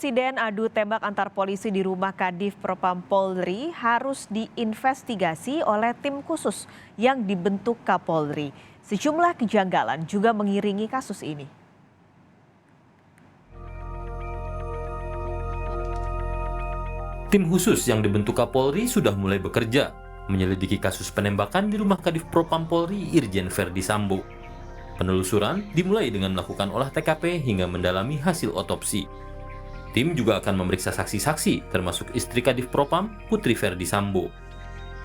Insiden adu tembak antar polisi di rumah Kadif Propam Polri harus diinvestigasi oleh tim khusus yang dibentuk Kapolri. Sejumlah kejanggalan juga mengiringi kasus ini. Tim khusus yang dibentuk Kapolri sudah mulai bekerja, menyelidiki kasus penembakan di rumah Kadif Propam Polri Irjen Verdi Sambo. Penelusuran dimulai dengan melakukan olah TKP hingga mendalami hasil otopsi. Tim juga akan memeriksa saksi-saksi, termasuk istri Kadif Propam, Putri Verdi Sambo.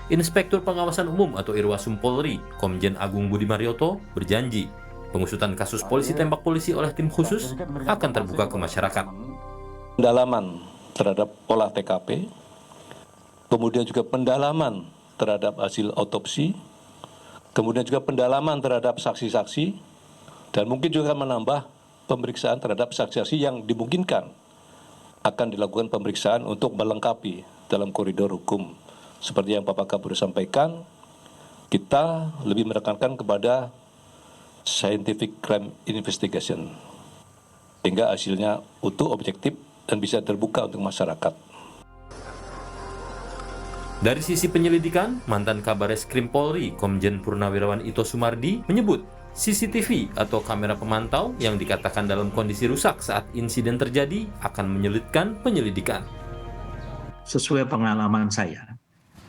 Inspektur Pengawasan Umum atau Irwasum Polri, Komjen Agung Budi Marioto, berjanji pengusutan kasus polisi tembak polisi oleh tim khusus akan terbuka ke masyarakat. Pendalaman terhadap olah TKP, kemudian juga pendalaman terhadap hasil otopsi, kemudian juga pendalaman terhadap saksi-saksi, dan mungkin juga menambah pemeriksaan terhadap saksi-saksi yang dimungkinkan akan dilakukan pemeriksaan untuk melengkapi dalam koridor hukum. Seperti yang Bapak Kapolri sampaikan, kita lebih menekankan kepada scientific crime investigation, sehingga hasilnya utuh, objektif, dan bisa terbuka untuk masyarakat. Dari sisi penyelidikan, mantan Kabareskrim Polri, Komjen Purnawirawan Ito Sumardi, menyebut CCTV atau kamera pemantau yang dikatakan dalam kondisi rusak saat insiden terjadi akan menyulitkan penyelidikan. Sesuai pengalaman saya,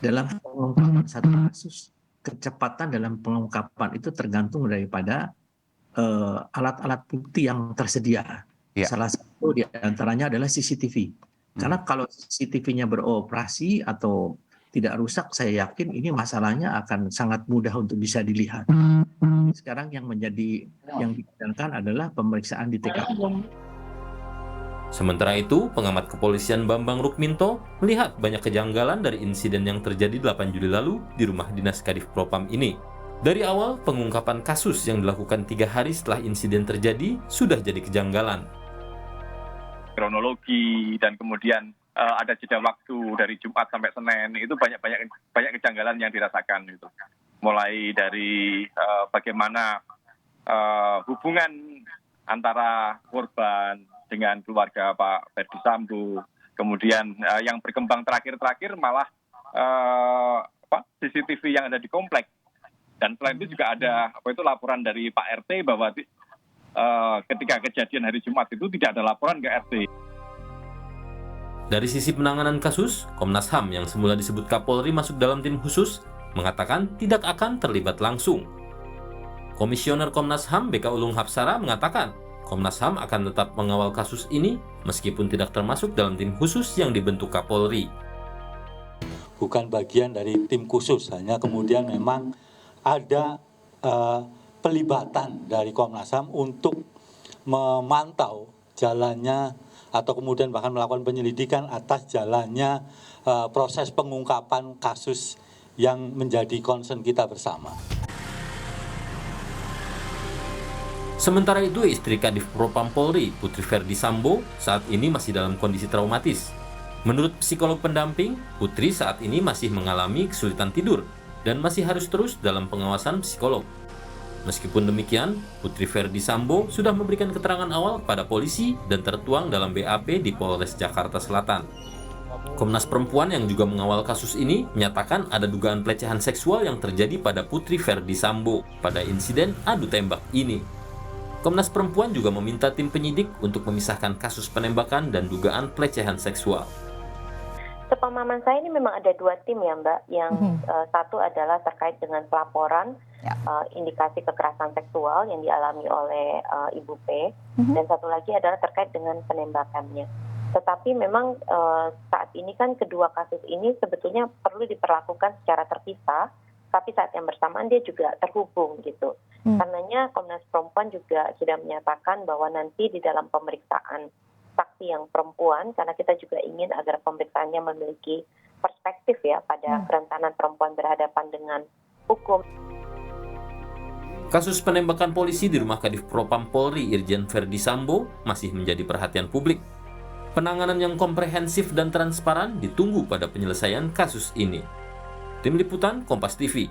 dalam pengungkapan satu kasus, kecepatan dalam pengungkapan itu tergantung daripada alat-alat bukti yang tersedia. Ya. Salah satu di antaranya adalah CCTV. Karena kalau CCTV-nya beroperasi atau tidak rusak, saya yakin ini masalahnya akan sangat mudah untuk bisa dilihat. Sekarang yang dijalankan adalah pemeriksaan di TKP. Sementara itu, pengamat kepolisian Bambang Rukminto melihat banyak kejanggalan dari insiden yang terjadi 8 Juli lalu di rumah dinas Kadif Propam ini. Dari awal, pengungkapan kasus yang dilakukan 3 hari setelah insiden terjadi sudah jadi kejanggalan. Kronologi dan kemudian ada jeda waktu dari Jumat sampai Senin, itu banyak kejanggalan yang dirasakan gitu. Mulai dari bagaimana hubungan antara korban dengan keluarga Pak Verdi Sambo, kemudian yang berkembang terakhir malah CCTV yang ada di komplek. Dan selain itu juga ada laporan dari Pak RT bahwa ketika kejadian hari Jumat itu tidak ada laporan ke RT. Dari sisi penanganan kasus, Komnas HAM yang semula disebut Kapolri masuk dalam tim khusus mengatakan tidak akan terlibat langsung. Komisioner Komnas HAM BK Ulung Hapsara mengatakan Komnas HAM akan tetap mengawal kasus ini meskipun tidak termasuk dalam tim khusus yang dibentuk Kapolri. Bukan bagian dari tim khusus, hanya kemudian memang ada pelibatan dari Komnas HAM untuk memantau jalannya atau kemudian bahkan melakukan penyelidikan atas jalannya proses pengungkapan kasus yang menjadi concern kita bersama. Sementara itu, istri Kadif Propam Polri, Putri Verdi Sambo, saat ini masih dalam kondisi traumatis. Menurut psikolog pendamping, Putri saat ini masih mengalami kesulitan tidur dan masih harus terus dalam pengawasan psikolog. Meskipun demikian, Putri Verdi Sambo sudah memberikan keterangan awal kepada polisi dan tertuang dalam BAP di Polres Jakarta Selatan. Komnas Perempuan yang juga mengawal kasus ini menyatakan ada dugaan pelecehan seksual yang terjadi pada Putri Verdi Sambo pada insiden adu tembak ini. Komnas Perempuan juga meminta tim penyidik untuk memisahkan kasus penembakan dan dugaan pelecehan seksual. Sepemahaman saya ini memang ada 2 tim ya Mbak, yang satu adalah terkait dengan pelaporan indikasi kekerasan seksual yang dialami oleh Ibu P, dan satu lagi adalah terkait dengan penembakannya. Tetapi memang saat ini kan kedua kasus ini sebetulnya perlu diperlakukan secara terpisah, tapi saat yang bersamaan dia juga terhubung gitu. Karenanya Komnas Perempuan juga sudah menyatakan bahwa nanti di dalam pemeriksaan saksi yang perempuan, karena kita juga ingin agar pemeriksaannya memiliki perspektif ya pada kerentanan perempuan berhadapan dengan hukum. Kasus penembakan polisi di rumah Kadif Propam Polri Irjen Verdi Sambo masih menjadi perhatian publik. Penanganan yang komprehensif dan transparan ditunggu pada penyelesaian kasus ini. Tim Liputan Kompas TV.